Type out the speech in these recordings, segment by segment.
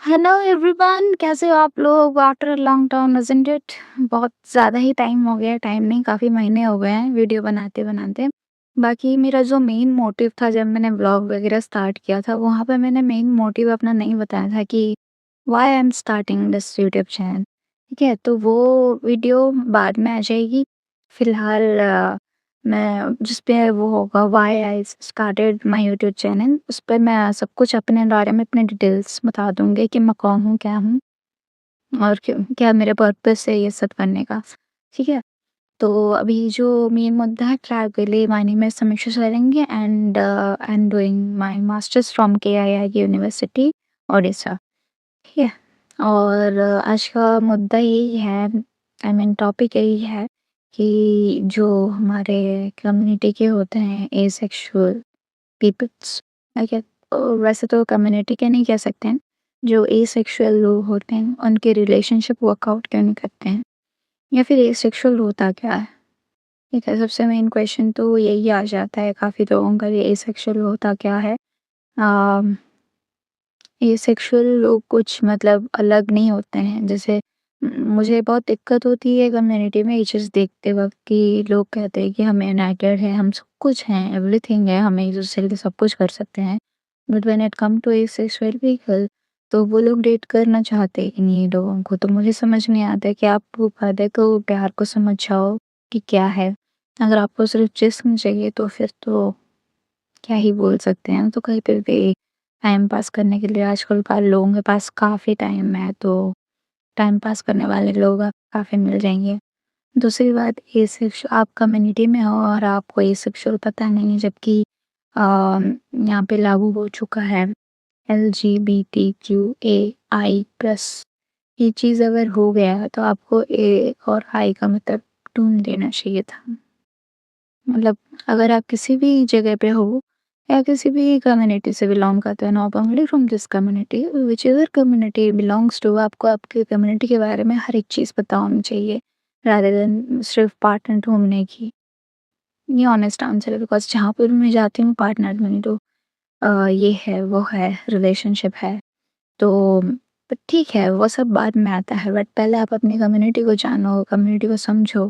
Hello everyone, कैसे हो आप लोग? After a long time isn't it? बहुत ज़्यादा ही टाइम हो गया, टाइम नहीं काफ़ी महीने हो गए हैं वीडियो बनाते-बनाते। बाकी मेरा जो मेन मोटिव था जब मैंने व्लॉग वगैरह स्टार्ट किया था, वहाँ पे मैंने मेन मोटिव अपना नहीं बताया था कि why I am starting this YouTube channel. ठीक है? तो वो वीडियो बाद में आ जाएगी। फिलहाल मैं जिस पे वो होगा why I started my YouTube channel, उस पे मैं सब कुछ अपने बारे में अपने डिटेल्स बता दूँगी कि मैं कौन हूँ, क्या हूँ और क्या मेरा पर्पस है ये सब करने का। ठीक है? तो अभी जो मेन मुद्दा है travel, my name is Samiksha Sarangi and I am doing my masters from KII university, Odisha. ठीक है? और आज का मुद्दा यही है, आई मीन टॉपिक यही है कि जो हमारे कम्युनिटी के होते हैं एसेक्सुअल पीपल्स, ठीक है? वैसे तो कम्युनिटी के नहीं कह सकते हैं, जो एसेक्सुअल लोग होते हैं उनके रिलेशनशिप वर्कआउट क्यों नहीं करते हैं या फिर एसेक्सुअल होता क्या है? ठीक है, सबसे मेन क्वेश्चन तो यही आ जाता है काफ़ी लोगों का, ये एसेक्सुअल होता क्या है? अम एसेक्सुअल लोग कुछ मतलब अलग नहीं होते हैं। जैसे मुझे बहुत दिक्कत होती है कम्युनिटी में ये चीज़ देखते वक़्त कि लोग कहते हैं कि हम यूनाइटेड हैं, हम सब कुछ हैं, एवरीथिंग है, हम एक-दूसरे के लिए सब कुछ कर सकते हैं। But when it come to asexual people, तो वो लोग डेट करना चाहते ही नहीं है लोगों को। तो मुझे समझ नहीं आता है कि आप वो पहले तो प्यार को समझाओ कि क्या है। अगर आपको सिर्फ़ जिस्म चाहिए तो फिर तो क्या ही बोल सकते हैं। तो कहीं पे भी टाइम पास करने के लिए आजकल लोगों के पास काफ़ी टाइम है, तो टाइम पास करने वाले लोग आप काफ़ी मिल जाएँगे। दूसरी बात, ये सिर्फ़ आप कम्युनिटी में हो और आपको ये सेक्सुअल पता नहीं है, जबकि यहाँ पे लागू हो चुका है एलजीबीटीक्यूएआई+। ये चीज़ अगर हो गया है तो आपको ए और आई का मतलब ढूँढ देना चाहिए था। मतलब अगर आप किसी भी जगह पे हो या किसी भी कम्युनिटी से बिलॉन्ग करते हो, not only from this community, whichever community belongs to, आपको आपके कम्युनिटी के बारे में हर एक चीज़ पता होनी चाहिए रादर देन सिर्फ पार्टनर ढूंढने की। ये ऑनेस्ट आंसर है, बिकॉज जहाँ पर भी मैं जाती हूँ पार्टनर ढूंढने, तो ये है वो है रिलेशनशिप है, तो but ठीक है वो सब बाद में आता है, बट पहले आप अपनी कम्युनिटी को जानो, कम्युनिटी को समझो,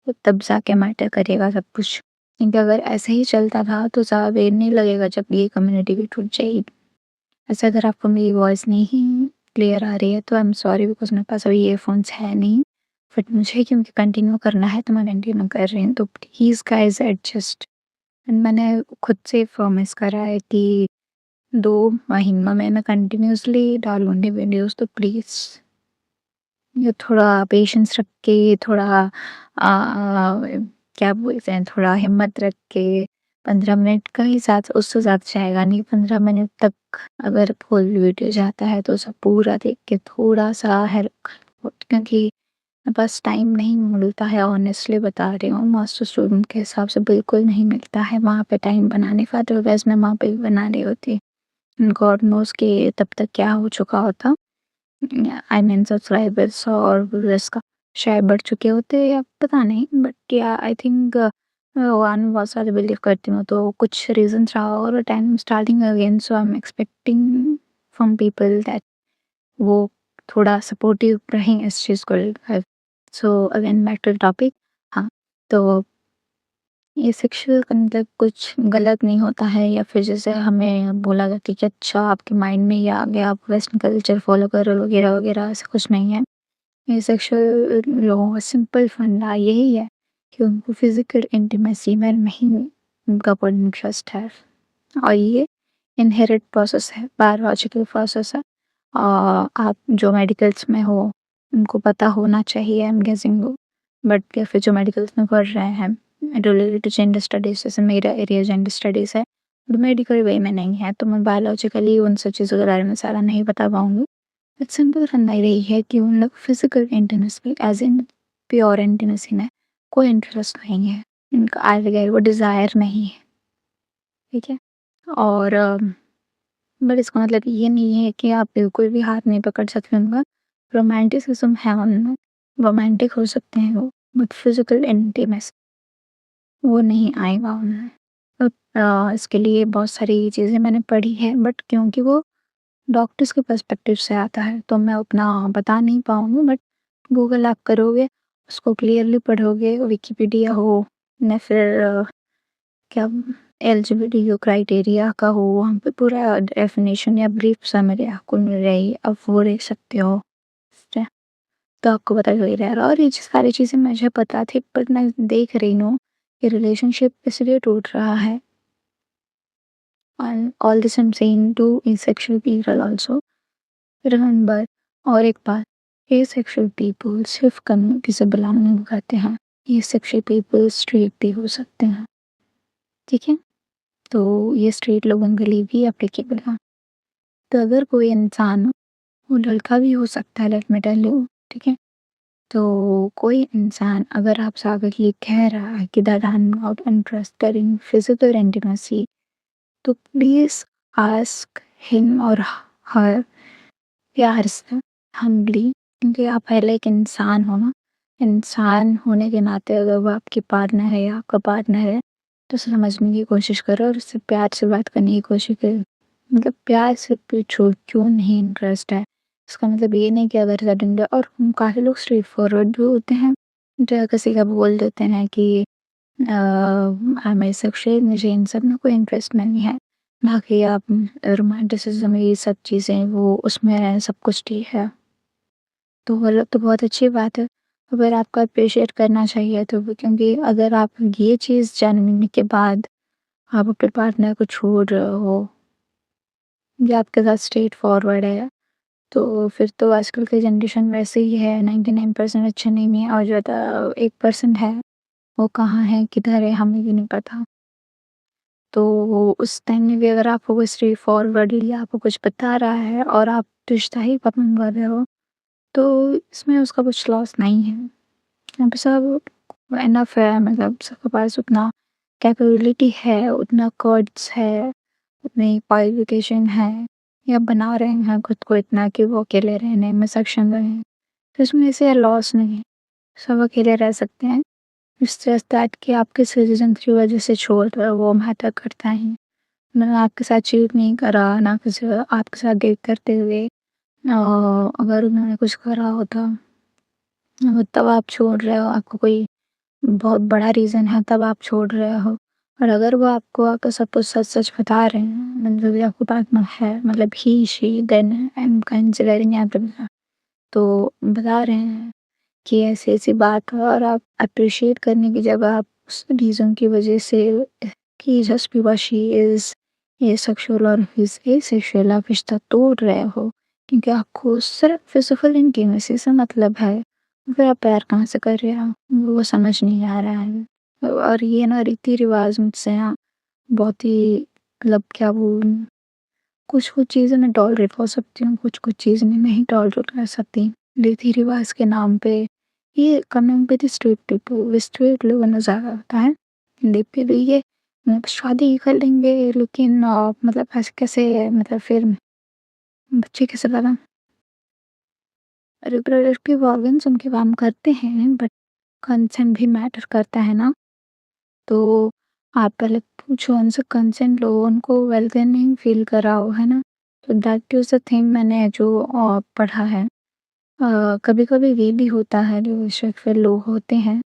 तो तब जाके मैटर करेगा सब कुछ। क्योंकि अगर ऐसे ही चलता रहा तो ज़्यादा देर नहीं लगेगा जब ये कम्युनिटी भी टूट जाएगी। ऐसे अगर आपको मेरी वॉइस नहीं क्लियर आ रही है तो आई एम सॉरी, बिकॉज़ मेरे पास अभी ईयरफ़ोन्स है नहीं। बट मुझे क्योंकि कंटिन्यू करना है तो मैं कंटिन्यू कर रही हूँ, तो प्लीज़ गाइज़ एडजस्ट। एंड मैंने खुद से प्रॉमिस करा है कि 2 महीनों में मैं कंटिन्यूअसली डालूँगी वीडियोज़, तो प्लीज़ ये थोड़ा पेशेंस रख के, थोड़ा क्या बोलते हैं, थोड़ा हिम्मत रख के 15 मिनट का ही साथ, उससे ज़्यादा जाएगा नहीं, 15 मिनट तक अगर फुल वीडियो जाता है तो उसे पूरा देख के थोड़ा-सा हेल्प, क्योंकि मेरे पास टाइम नहीं मिलता है, ऑनेस्टली बता रही हूँ, मास्टर स्टूडेंट के हिसाब से बिल्कुल नहीं मिलता है वहाँ पे टाइम बनाने का, अदरवाइज़ मैं वहाँ पे भी बना रही होती। गॉड नोज़ कि तब तक क्या हो चुका होता। आई मीन सब्सक्राइबर्स और व्यूअर्स का शायद बढ़ चुके होते या पता नहीं, बट या आई थिंक भगवान में बहुत सारे बिलीव करती हूँ, तो कुछ रीजंस रहा और time starting again, so I am expecting from people that वो थोड़ा सपोर्टिव रहें इस चीज़ को लेकर। So again back to topic. हाँ, तो ये सेक्सुअल का मतलब कुछ गलत नहीं होता है, या फिर जैसे हमें बोला जाता है कि अच्छा आपके माइंड में ये आ गया, आप वेस्टर्न कल्चर फॉलो कर रहे हो वगैरह वगैरह, ऐसा कुछ नहीं है। ये सेक्सुअल लोगों का सिंपल फंडा यही है कि उनको फिजिकल इंटीमेसी में नहीं उनका कोई इंटरेस्ट है, और ये इनहेरिट प्रोसेस है, बायोलॉजिकल प्रोसेस है। आप जो मेडिकल्स में हो उनको पता होना चाहिए, आई एम गेसिंग, बट या फिर जो मेडिकल्स में पढ़ रहे हैं रिलेटेड टू जेंडर स्टडीज़, जैसे मेरा एरिया जेंडर स्टडीज़ है, तो मेडिकल वे में नहीं है, तो मैं बायोलॉजिकली उन सब चीज़ों के बारे में सारा नहीं बता पाऊँगी। बट सिंपल फंडा यही है कि उन लोग physical intimacy as in pure intimacy में कोई इंटरेस्ट नहीं है। उनका आगे गए वो डिज़ायर नहीं है, ठीक है? और बट इसका मतलब ये नहीं है कि आप बिल्कुल भी हाथ नहीं पकड़ सकते उनका। रोमांटिसिज़्म है उनमें, रोमांटिक हो सकते हैं वो, बट फिजिकल इंटीमेसी वो नहीं आएगा उनमें। तो इसके लिए बहुत सारी चीज़ें मैंने पढ़ी है, बट क्योंकि वो डॉक्टर्स के पर्सपेक्टिव से आता है, तो मैं उतना बता नहीं पाऊँगी, बट गूगल आप करोगे, उसको क्लियरली पढ़ोगे, विकिपीडिया हो या फिर क्या एलिजिबिलिटी क्राइटेरिया का हो, वहाँ पे पूरा डेफिनेशन या ब्रीफ समरी आपको मिल जाएगी, आप वो देख सकते हो। ठीक है? तो आपको पता चल जाएगा, और ये सारी चीज़ें मुझे पता थी, पर मैं देख रही हूँ कि रिलेशनशिप इसलिए टूट रहा है, and all this I am saying to asexual people also. Remember, और एक बात, एसेक्सुअल पीपल सिर्फ कम्युनिटी से बिलोंग नहीं करते हैं, एसेक्सुअल पीपल स्ट्रेट भी हो सकते हैं। ठीक है? तो ये स्ट्रेट लोगों के लिए भी एप्लीकेबल है। तो अगर कोई इंसान, वो लड़का भी हो सकता है, लेट मी टेल यू, ठीक है? तो कोई इंसान अगर आपसे आकर ये कह रहा है कि that I am not interested in physical intimacy, तो प्लीज़ आस्क हिम और हर प्यार से, हम्बली, क्योंकि आप पहले एक इंसान हो ना, इंसान होने के नाते अगर वो आपकी पार्टनर है या आपका पार्टनर है, तो समझने की कोशिश करो और उससे प्यार से बात करने की कोशिश करो। मतलब प्यार से पूछो क्यों नहीं इंटरेस्ट है। इसका मतलब ये नहीं कि अगर सडनली, और काफ़ी लोग स्ट्रेट फॉरवर्ड भी होते हैं, जो किसी का बोल देते हैं कि आई एम एसेक्सुअल, मुझे इन सब में कोई इंटरेस्ट नहीं है। बाकी आप रोमांटिसिज्म ये सब चीज़ें वो उसमें सब कुछ ठीक है। तो मतलब तो बहुत अच्छी बात है। अगर आपको अप्रिशिएट करना चाहिए तो वो, क्योंकि अगर आप ये चीज़ जानने के बाद आप अपने पार्टनर को छोड़ रहे हो या आपके साथ स्ट्रेट फॉरवर्ड है, तो फिर तो आजकल की जनरेशन वैसे ही है, 99% अच्छे नहीं है, और जो 1% है, वो कहाँ है, किधर है, हमें भी नहीं पता। तो उस टाइम में भी अगर आपको कोई स्ट्रेट फॉरवर्डली आपको कुछ बता रहा है और आप रिश्ता ही खत्म कर रहे हो, तो इसमें उसका कुछ लॉस नहीं है। यहाँ पे सब इनफ है, मतलब सबके पास उतना कैपेबिलिटी है, उतना कर्ड्स है, उतनी क्वालिफ़िकेशन है, या बना रहे हैं खुद को इतना कि वो अकेले रहने में सक्षम रहें। तो इसमें ऐसे लॉस नहीं है, सब अकेले रह सकते हैं। इट्स जस्ट दैट कि आप किस रीज़न की वजह से छोड़ रहे हो, वो मैटर करता है। मैंने आपके साथ चीट नहीं करा, ना किसी आपके साथ डेट करते हुए अगर उन्होंने कुछ करा होता, तब आप छोड़ रहे हो, आपको कोई बहुत बड़ा रीज़न है तब आप छोड़ रहे हो। और अगर वो आपको आकर सब कुछ सच-सच बता रहे हैं, मतलब ये आपके पार्टनर है, मतलब he, she, then I am considering everyone, तो बता रहे हैं कि ऐसी-ऐसी बात है, और आप एप्रिशिएट करने की जगह आप उस रीज़न की वजह से, कि just because she is asexual और ही इज़ एसेक्सुअल, आप रिश्ता तोड़ रहे हो क्योंकि आपको सिर्फ़ फिज़िकल इंटीमेसी से मतलब है। फिर आप प्यार कहाँ से कर रहे हो? वो समझ नहीं आ रहा है। और ये ना रीति-रिवाज़ मुझसे ना बहुत ही, मतलब क्या बोलूँ, कुछ-कुछ चीज़ें मैं टॉलरेट कर सकती हूँ, कुछ-कुछ चीज़ें मैं नहीं टॉलरेट कर सकती। रीति-रिवाज़ के नाम पे ये coming with street people, street लोगों में ज़्यादा होता है। हिंदी पे भी ये, मतलब शादी कर लेंगे लेकिन मतलब ऐसे कैसे, मतलब फिर बच्चे कैसे पैदा, रिप्रोडक्टिव ऑर्गन्स उनके काम करते हैं, बट कंसेंट भी मैटर करता है ना। तो आप पहले पूछो उनसे, कंसेंट लो, उनको वेलकमिंग फील कराओ, है ना? तो दैट इज़ द थिंग मैंने जो पढ़ा है। कभी-कभी ये भी होता है, जो शेक्सपियर लोग होते हैं,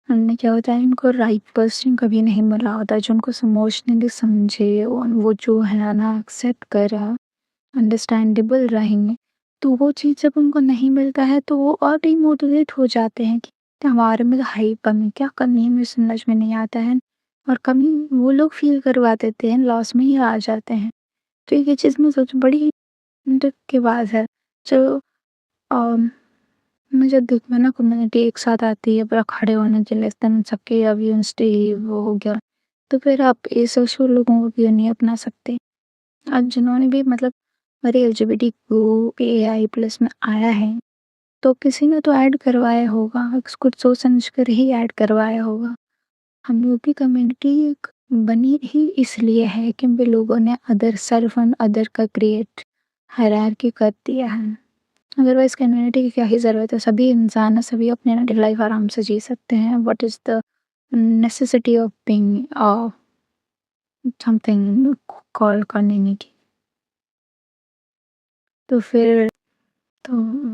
उनमें क्या होता है, उनको राइट पर्सन कभी नहीं मिला होता जो उनको इमोशनली समझे और वो जो है ना एक्सेप्ट करे, अंडरस्टैंडेबल रहेंगे। तो वो चीज़ जब उनको नहीं मिलता है तो वो और डिमोटिवेट हो जाते हैं कि हमारे में है ही कमी, क्या कमी है मुझे समझ में नहीं आता है, और कमी वो लोग फ़ील करवा देते हैं, लॉस में ही आ जाते हैं। तो ये चीज़ मैं सोचूँ बड़ी दुःख की बात है। जो अम, मुझे दुःख में ना कम्युनिटी एक साथ आती है पूरा खड़े होने के लिए, तब सबके अगेंस्ट ही वो हो गया। तो फिर आप एसोशल लोगों को क्यों नहीं अपना सकते? आज जिन्होंने भी, मतलब अरे एलजीबीटीक्यू एआई प्लस में आया है, तो किसी ने तो ऐड करवाया होगा, कुछ सोच समझ कर ही ऐड करवाया होगा। हम लोग की कम्युनिटी एक बनी ही इसलिए है क्योंकि लोगों ने अदर सेल्फ एंड अदर का क्रिएट हायरार्की कर दिया है। अदरवाइज कम्युनिटी की क्या ही ज़रूरत है, सभी इंसान है, सभी अपनी लाइफ आराम से जी सकते हैं। What is the necessity of being something called community. तो फिर तो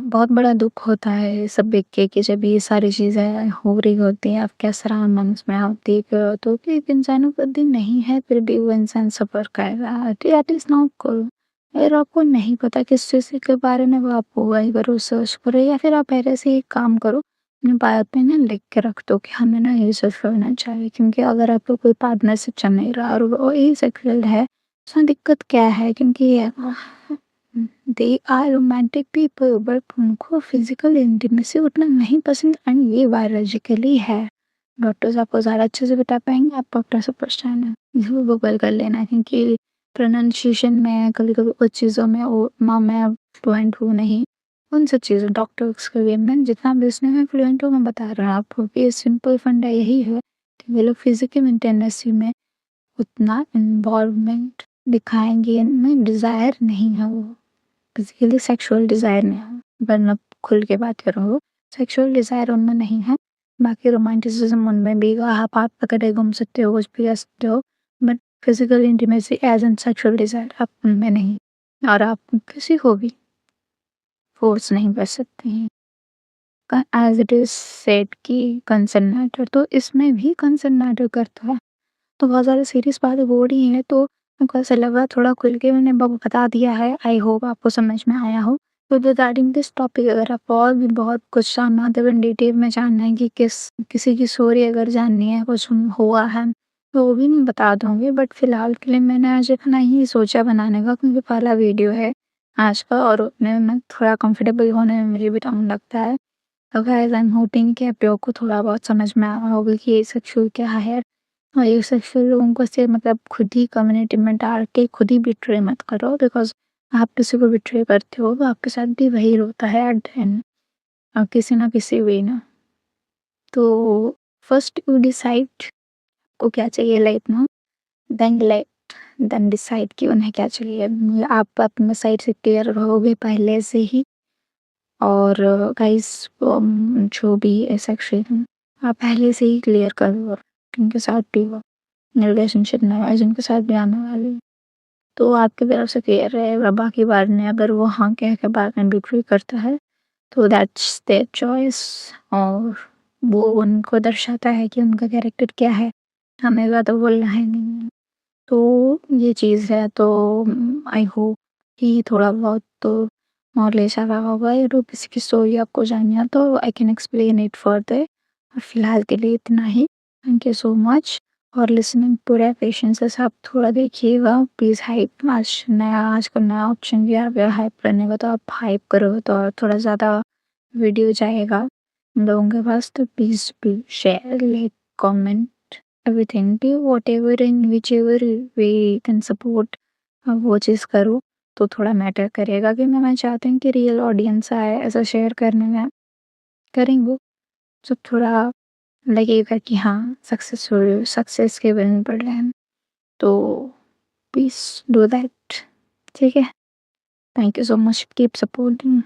बहुत बड़ा दुःख होता है ये सब देख के कि जब ये सारी चीज़ें हो रही होती हैं, आप कैसे सराउंडिंग्स में आप देख रहे हो तो कि इंसानों का दिन नहीं है, फिर भी वो इंसान सफ़र कर रहा है। That is not cool. अगर आपको नहीं पता किस चीज़ के बारे में, वो आप गूगल करो, सर्च करो, या फिर आप पहले से ही एक काम करो, अपने बायो पे ना लिख के रख दो कि हमें ना ये सर्च करना चाहिए। क्योंकि अगर आपको कोई पार्टनरशिप चल नहीं रहा और वो एसेक्सुअल है, उसमें दिक्कत क्या है? क्योंकि they are romantic people, but उनको फिजिकल इंटीमेसी उतना नहीं पसंद, एंड ये बायोलॉजिकली है। डॉक्टर्स आपको ज़्यादा अच्छे से बता पाएंगे, आप डॉक्टर से पूछना है, इसको गूगल कर लेना। क्योंकि प्रोनाउंसिएशन में कभी कभी कुछ चीज़ों में वो माँ मैं फ्लुएंट हूँ नहीं, उन सब चीज़ों डॉक्टर्स के वे में जितना भी उसमें मैं फ्लुएंट हूँ, मैं बता रहा हूँ आपको कि सिंपल फंडा यही है कि वे लोग फिजिकल इंटीमेसी में उतना इन्वॉल्वमेंट दिखाएंगे, इनमें डिज़ायर नहीं है, वो बेसिकली सेक्सुअल डिज़ायर नहीं है। वरना खुल के बात करो, सेक्सुअल डिज़ायर उनमें नहीं है। बाकी रोमांटिसिज्म उनमें भी, आप हाथ पकड़े घूम सकते हो, कुछ भी कर सकते हो, but physical intimacy as an sexual desire आप उनमें नहीं, और आप किसी को भी फोर्स नहीं कर सकते हैं। एज इट इज़ सेड कि कंसेंट मैटर, तो इसमें भी कंसेंट मैटर करता है। तो बहुत ज़्यादा सीरियस बातें हो रही हैं, तो मेरे को ऐसा लगा थोड़ा खुल के मैंने बता दिया है। आई होप आपको समझ में आया हो। तो रिगार्डिंग दिस टॉपिक अगर आपको और भी बहुत कुछ जानना, तो डिटेल में जानना है कि किसी की स्टोरी अगर जाननी है, कुछ हुआ है, तो वो भी मैं बता दूँगी। बट फिलहाल के लिए मैंने आज इतना ही सोचा बनाने का, क्योंकि पहला वीडियो है आज का, और उतने में थोड़ा कंफर्टेबल होने में मुझे भी टाइम लगता है। तो गाइस आई एम होपिंग कि आप लोगों को थोड़ा बहुत समझ में आया होगा कि ये सेक्सुअल क्या है। और ये सेक्सुअल लोगों को से मतलब खुद ही कम्युनिटी में डाल के खुद ही बिट्रे मत करो, बिकॉज़ आप किसी को बिट्रे करते हो तो आपके साथ भी वही होता है एट द एंड, किसी ना किसी वे में। तो फर्स्ट यू डिसाइड को क्या चाहिए लाइफ में, देन डिसाइड कि उन्हें क्या चाहिए। आप अपने साइड से क्लियर रहोगे पहले से ही। और गाइस जो भी सेक्शन आप पहले से ही क्लियर करो उनके साथ भी हो, रिलेशनशिप में है जिनके साथ भी आने वाले हो। तो आपकी तरफ से क्लियर रहेगा। बाकी बाद में अगर वो हाँ कह के बाद में बिट्रे करता है, तो दैट्स देयर चॉइस, और वो उनको दर्शाता है कि उनका कैरेक्टर क्या है, हमें ज़्यादा बोलना है नहीं। तो ये चीज़ है। तो आई होप कि थोड़ा बहुत तो नॉलेज आया होगा, या तो किसी की स्टोरी आपको जाननी है तो I can explain it further. और फिलहाल के लिए इतना ही। थैंक यू सो मच और लिसनिंग पूरा पेशेंस के साथ थोड़ा देखिएगा प्लीज़। हाइप आजकल नया ऑप्शन भी आ गया हाइप करने का, तो आप हाइप करो तो और थोड़ा ज़्यादा वीडियो जाएगा हम लोगों के पास। तो please share, like, comment, everything, do whatever in whichever way can support, वो चीज़ करो तो थोड़ा मैटर करेगा। कि मैं चाहती हूँ कि रियल ऑडियंस आए ऐसा शेयर करने में, करेंगे तो थोड़ा लगेगा कि हाँ सक्सेस के विन पर रहे हैं। तो प्लीज़ डू दैट। ठीक है, thank you so much, keep supporting.